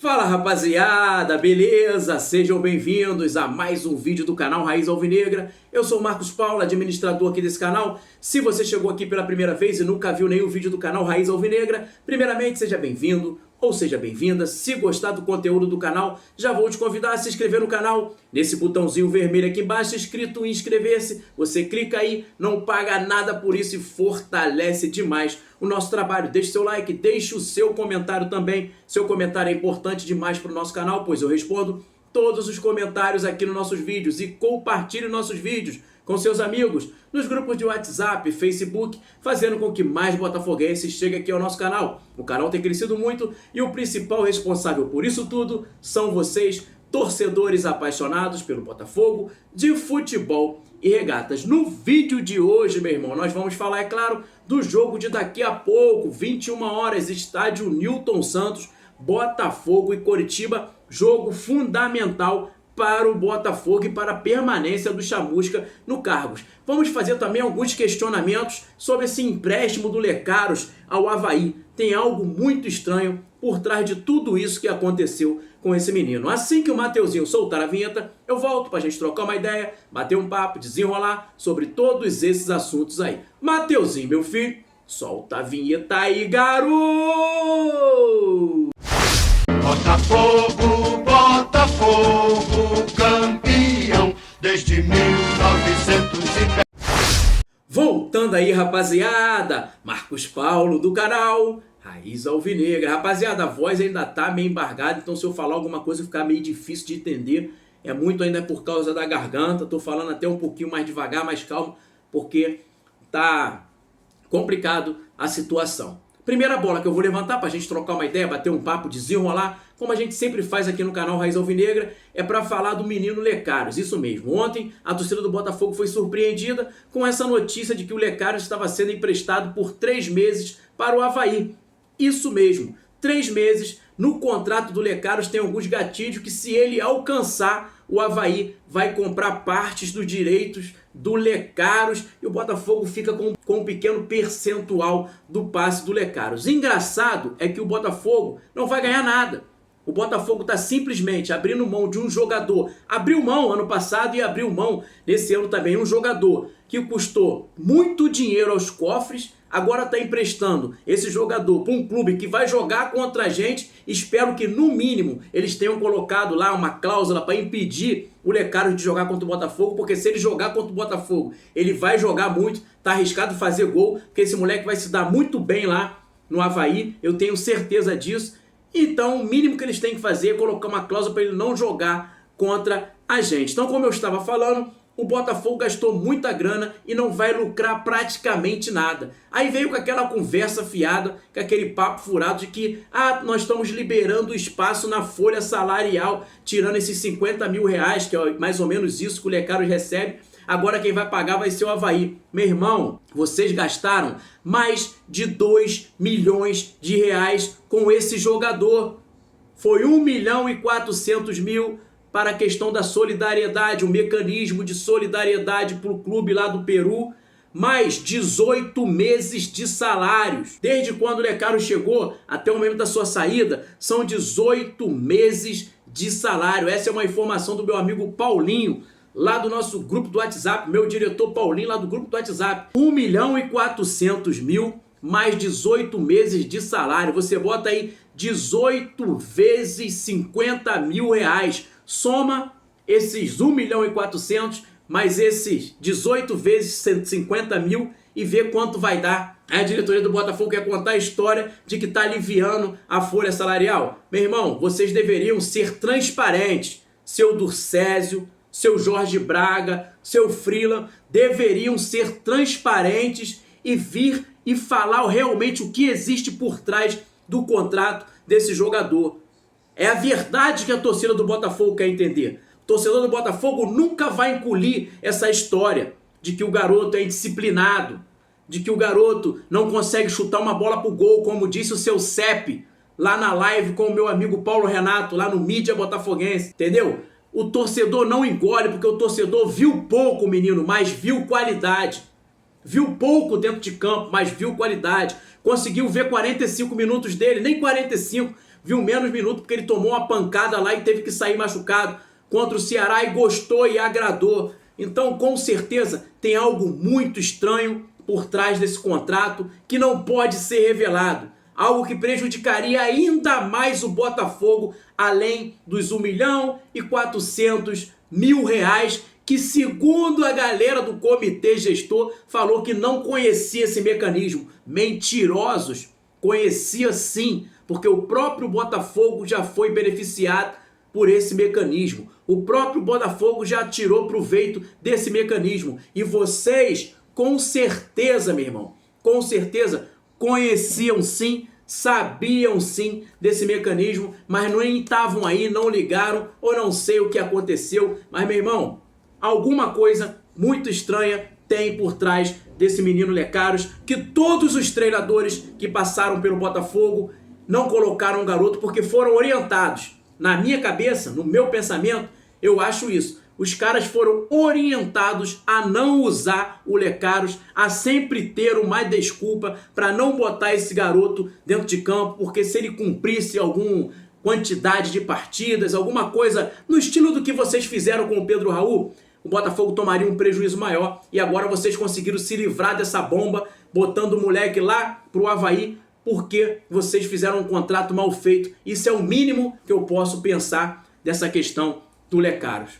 Fala rapaziada, beleza? Sejam bem-vindos a mais um vídeo do canal Raiz Alvinegra. Eu sou o Marcos Paulo, administrador aqui desse canal. Se você chegou aqui pela primeira vez e nunca viu nenhum vídeo do canal Raiz Alvinegra, primeiramente seja bem-vindo ou seja bem-vinda. Se gostar do conteúdo do canal, já vou te convidar a se inscrever no canal. Nesse botãozinho vermelho aqui embaixo escrito inscrever-se, você clica aí, não paga nada por isso e fortalece demais o nosso trabalho. Deixe seu like, deixe o seu comentário também. Seu comentário é importante demais para o nosso canal, pois eu respondo todos os comentários aqui nos nossos vídeos. E compartilhe nossos vídeos com seus amigos, nos grupos de WhatsApp, Facebook, fazendo com que mais botafoguenses cheguem aqui ao nosso canal. O canal tem crescido muito e o principal responsável por isso tudo são vocês, torcedores apaixonados pelo Botafogo, de futebol e regatas. No vídeo de hoje, meu irmão, nós vamos falar, é claro, do jogo de daqui a pouco, 21 horas, estádio Newton Santos, Botafogo e Coritiba, jogo fundamental para o Botafogo e para a permanência do Chamusca no Cargos. Vamos fazer também alguns questionamentos sobre esse empréstimo do Lecaros ao Avaí. Tem algo muito estranho por trás de tudo isso que aconteceu com esse menino. Assim que o Mateuzinho soltar a vinheta, eu volto para a gente trocar uma ideia, bater um papo, desenrolar sobre todos esses assuntos aí. Mateuzinho, meu filho, solta a vinheta aí, garoto! Botafogo, Botafogo, campeão desde 1910. Voltando aí, rapaziada, Marcos Paulo do canal Raiz Alvinegra. Rapaziada, a voz ainda tá meio embargada, então se eu falar alguma coisa ficar meio difícil de entender, é muito ainda por causa da garganta. Tô falando até um pouquinho mais devagar, mais calmo, porque tá complicado a situação. Primeira bola que eu vou levantar pra gente trocar uma ideia, bater um papo, desenrolar, como a gente sempre faz aqui no canal Raiz Alvinegra, é para falar do menino Lecaros. Isso mesmo, ontem a torcida do Botafogo foi surpreendida com essa notícia de que o Lecaros estava sendo emprestado por 3 meses para o Avaí. Isso mesmo, 3 meses. No contrato do Lecaros tem alguns gatilhos que, se ele alcançar, o Avaí vai comprar partes dos direitos do Lecaros e o Botafogo fica com um pequeno percentual do passe do Lecaros. Engraçado é que o Botafogo não vai ganhar nada. O Botafogo está simplesmente abrindo mão de um jogador. Abriu mão ano passado e abriu mão nesse ano também. Um jogador que custou muito dinheiro aos cofres, agora está emprestando esse jogador para um clube que vai jogar contra a gente. Espero que, no mínimo, eles tenham colocado lá uma cláusula para impedir o Lecaros de jogar contra o Botafogo, porque se ele jogar contra o Botafogo, ele vai jogar muito, tá arriscado fazer gol, porque esse moleque vai se dar muito bem lá no Avaí, eu tenho certeza disso. Então, o mínimo que eles têm que fazer é colocar uma cláusula para ele não jogar contra a gente. Então, como eu estava falando, o Botafogo gastou muita grana e não vai lucrar praticamente nada. Aí veio com aquela conversa fiada, com aquele papo furado de que nós estamos liberando espaço na folha salarial, tirando esses 50 mil reais, que é mais ou menos isso que o Lecaros recebe. Agora quem vai pagar vai ser o Avaí. Meu irmão, vocês gastaram mais de 2 milhões de reais com esse jogador. Foi 1.400.000 para a questão da solidariedade, o mecanismo de solidariedade para o clube lá do Peru, mais 18 meses de salários. Desde quando o Lecaros chegou até o momento da sua saída, são 18 meses de salário. Essa é uma informação do meu amigo Paulinho, lá do nosso grupo do WhatsApp, meu diretor Paulinho lá do grupo do WhatsApp. 1.400.000 mais 18 meses de salário. Você bota aí 18 vezes 50 mil reais. Soma esses 1.400.000 mais esses 18 vezes 150 mil e vê quanto vai dar. A diretoria do Botafogo quer contar a história de que está aliviando a folha salarial. Meu irmão, vocês deveriam ser transparentes. Seu Durcésio, seu Jorge Braga, seu Freeland deveriam ser transparentes e vir e falar realmente o que existe por trás do contrato desse jogador. É a verdade que a torcida do Botafogo quer entender. O torcedor do Botafogo nunca vai engolir essa história de que o garoto é indisciplinado, de que o garoto não consegue chutar uma bola pro gol, como disse o seu CEP lá na live com o meu amigo Paulo Renato, lá no Mídia Botafoguense, entendeu? O torcedor não engole, porque o torcedor viu pouco, menino, mas viu qualidade. Viu pouco dentro de campo, mas viu qualidade. Conseguiu ver 45 minutos dele, nem 45, viu menos minutos porque ele tomou uma pancada lá e teve que sair machucado contra o Ceará e gostou e agradou. Então, com certeza, tem algo muito estranho por trás desse contrato que não pode ser revelado. Algo que prejudicaria ainda mais o Botafogo, além dos R$1.400.000, que segundo a galera do comitê gestor falou que não conhecia esse mecanismo. Mentirosos, conhecia sim, porque o próprio Botafogo já foi beneficiado por esse mecanismo. O próprio Botafogo já tirou proveito desse mecanismo. E vocês, com certeza, meu irmão, com certeza, conheciam sim, sabiam sim desse mecanismo, mas não estavam aí, não ligaram, ou não sei o que aconteceu. Mas, meu irmão, alguma coisa muito estranha tem por trás desse menino Lecaros, que todos os treinadores que passaram pelo Botafogo não colocaram o garoto porque foram orientados. Na minha cabeça, no meu pensamento, eu acho isso. Os caras foram orientados a não usar o Lecaros, a sempre ter uma desculpa para não botar esse garoto dentro de campo, porque se ele cumprisse alguma quantidade de partidas, alguma coisa no estilo do que vocês fizeram com o Pedro Raul, o Botafogo tomaria um prejuízo maior. E agora vocês conseguiram se livrar dessa bomba, botando o moleque lá pro Avaí, porque vocês fizeram um contrato mal feito. Isso é o mínimo que eu posso pensar dessa questão do Lecaros.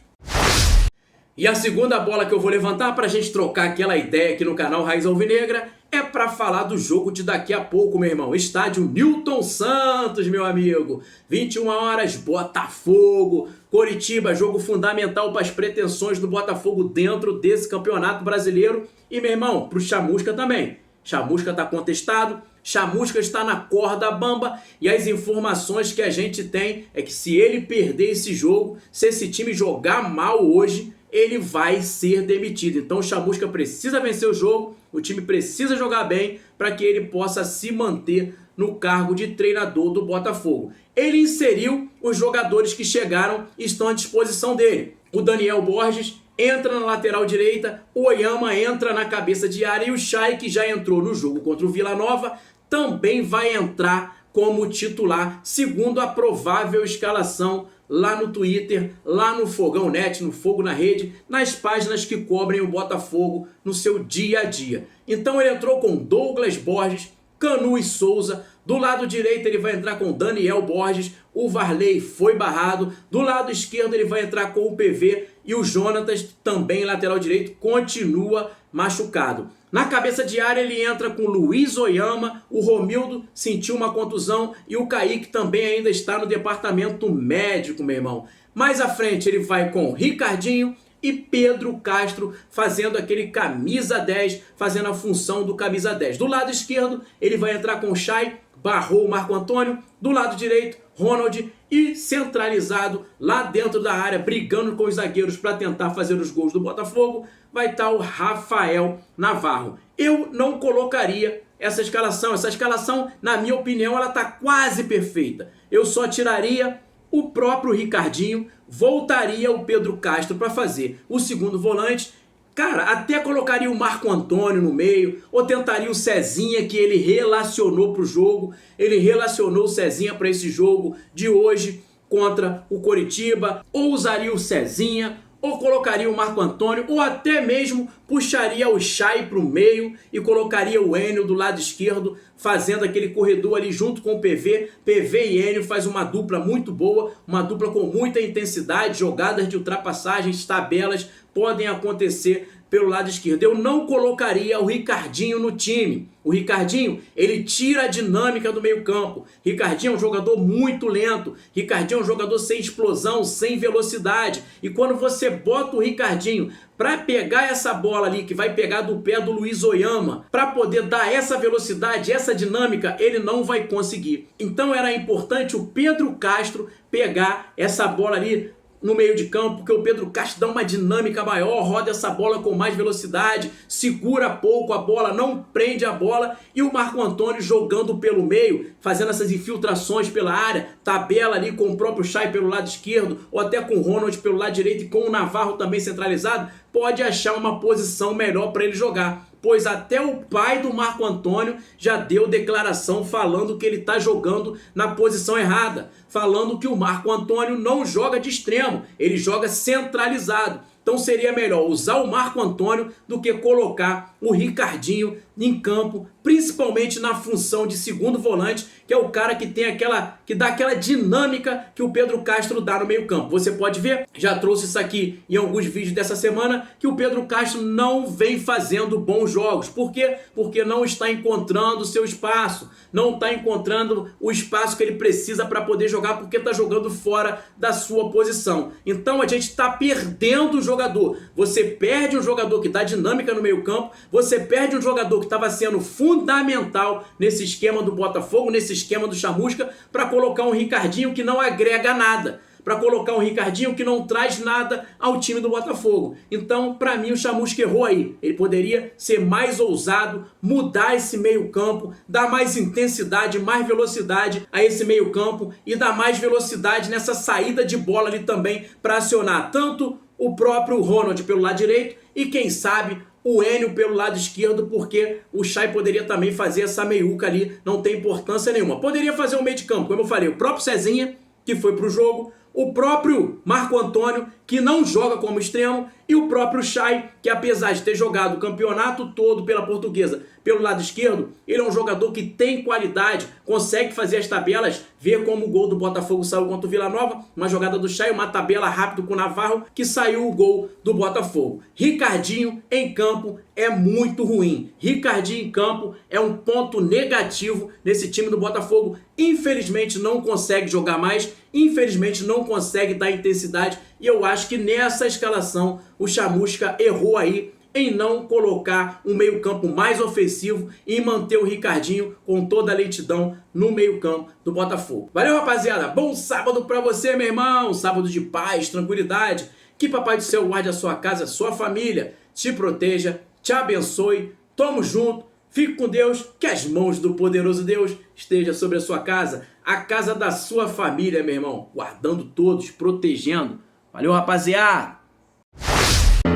E a segunda bola que eu vou levantar para a gente trocar aquela ideia aqui no canal Raiz Alvinegra é para falar do jogo de daqui a pouco, meu irmão. Estádio Newton Santos, meu amigo. 21 horas, Botafogo, Coritiba, jogo fundamental para as pretensões do Botafogo dentro desse campeonato brasileiro. E, meu irmão, para o Chamusca também. Chamusca está contestado, Chamusca está na corda bamba e as informações que a gente tem é que se ele perder esse jogo, se esse time jogar mal hoje, ele vai ser demitido. Então o Chamusca precisa vencer o jogo, o time precisa jogar bem para que ele possa se manter no cargo de treinador do Botafogo. Ele inseriu os jogadores que chegaram e estão à disposição dele. O Daniel Borges entra na lateral direita, o Oyama entra na cabeça de área e o Chay, que já entrou no jogo contra o Vila Nova, também vai entrar como titular, segundo a provável escalação lá no Twitter, lá no Fogão Net, no Fogo na Rede, nas páginas que cobrem o Botafogo no seu dia a dia. Então ele entrou com Douglas Borges, Canu e Souza. Do lado direito ele vai entrar com Daniel Borges, o Varley foi barrado. Do lado esquerdo ele vai entrar com o PV e o Jonatas, também lateral direito, continua machucado. Na cabeça de área ele entra com Luiz Oyama, o Romildo sentiu uma contusão e o Kaique também ainda está no departamento médico, meu irmão. Mais à frente ele vai com Ricardinho e Pedro Castro fazendo aquele camisa 10, fazendo a função do camisa 10. Do lado esquerdo ele vai entrar com o Chay, barrou o Marco Antônio. Do lado direito, Ronald, e centralizado lá dentro da área, brigando com os zagueiros para tentar fazer os gols do Botafogo, vai estar o Rafael Navarro. Eu não colocaria essa escalação. Essa escalação, na minha opinião, ela está quase perfeita. Eu só tiraria o próprio Ricardinho, voltaria o Pedro Castro para fazer o segundo volante. Cara, até colocaria o Marco Antônio no meio, ou tentaria o Cezinha, que ele relacionou para o jogo. Ele relacionou o Cezinha para esse jogo de hoje contra o Coritiba, ou usaria o Cezinha, ou colocaria o Marco Antônio, ou até mesmo puxaria o Chay para o meio e colocaria o Enio do lado esquerdo, fazendo aquele corredor ali junto com o PV. PV e Enio faz uma dupla muito boa, uma dupla com muita intensidade, jogadas de ultrapassagens, tabelas podem acontecer pelo lado esquerdo. Eu não colocaria o Ricardinho no time. O Ricardinho, ele tira a dinâmica do meio campo. Ricardinho é um jogador muito lento. Ricardinho é um jogador sem explosão, sem velocidade. E quando você bota o Ricardinho para pegar essa bola ali, que vai pegar do pé do Luiz Oyama, para poder dar essa velocidade, essa dinâmica, ele não vai conseguir. Então era importante o Pedro Castro pegar essa bola ali no meio de campo, porque o Pedro Castro dá uma dinâmica maior, roda essa bola com mais velocidade, segura pouco a bola, não prende a bola, e o Marco Antônio jogando pelo meio, fazendo essas infiltrações pela área, tabela ali com o próprio Chay pelo lado esquerdo, ou até com o Ronald pelo lado direito e com o Navarro também centralizado, pode achar uma posição melhor para ele jogar. pois até o pai do Marco Antônio já deu declaração falando que ele está jogando na posição errada, falando que o Marco Antônio não joga de extremo, ele joga centralizado. Então seria melhor usar o Marco Antônio do que colocar o Ricardinho em campo, principalmente na função de segundo volante, que é o cara que tem que dá aquela dinâmica que o Pedro Castro dá no meio-campo. Você pode ver, já trouxe isso aqui em alguns vídeos dessa semana, que o Pedro Castro não vem fazendo bons jogos. Por quê? Porque não está encontrando o seu espaço, não está encontrando o espaço que ele precisa para poder jogar, porque está jogando fora da sua posição. Então a gente está perdendo o jogador. Você perde um jogador que dá dinâmica no meio-campo, você perde um jogador que estava sendo fundamental nesse esquema do Botafogo, nesse esquema do Chamusca, para colocar um Ricardinho que não agrega nada, para colocar um Ricardinho que não traz nada ao time do Botafogo. Então, para mim, o Chamusca errou aí. Ele poderia ser mais ousado, mudar esse meio-campo, dar mais intensidade, mais velocidade a esse meio-campo e dar mais velocidade nessa saída de bola ali também, para acionar tanto o próprio Ronald pelo lado direito e, quem sabe, o Enio pelo lado esquerdo, porque o Chay poderia também fazer essa meiuca ali, não tem importância nenhuma. Poderia fazer um meio de campo, como eu falei, o próprio Cezinha, que foi pro jogo, o próprio Marco Antônio, que não joga como extremo, e o próprio Chay, que apesar de ter jogado o campeonato todo pela Portuguesa pelo lado esquerdo, ele é um jogador que tem qualidade, consegue fazer as tabelas, ver como o gol do Botafogo saiu contra o Vila Nova, uma jogada do Chay, uma tabela rápido com o Navarro, que saiu o gol do Botafogo. Ricardinho em campo é muito ruim. Ricardinho em campo é um ponto negativo nesse time do Botafogo. Infelizmente não consegue jogar mais, infelizmente não consegue dar intensidade, e eu acho que nessa escalação o Chamusca errou aí em não colocar um meio-campo mais ofensivo e manter o Ricardinho com toda a lentidão no meio-campo do Botafogo. Valeu, rapaziada. Bom sábado pra você, meu irmão. Sábado de paz, tranquilidade. Que Papai do Céu guarde a sua casa, a sua família, te proteja, te abençoe. Tamo junto. Fique com Deus, que as mãos do poderoso Deus estejam sobre a sua casa, a casa da sua família, meu irmão. Guardando todos, protegendo. Valeu, rapaziada.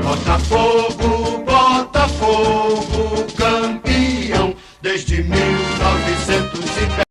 Botafogo, Botafogo.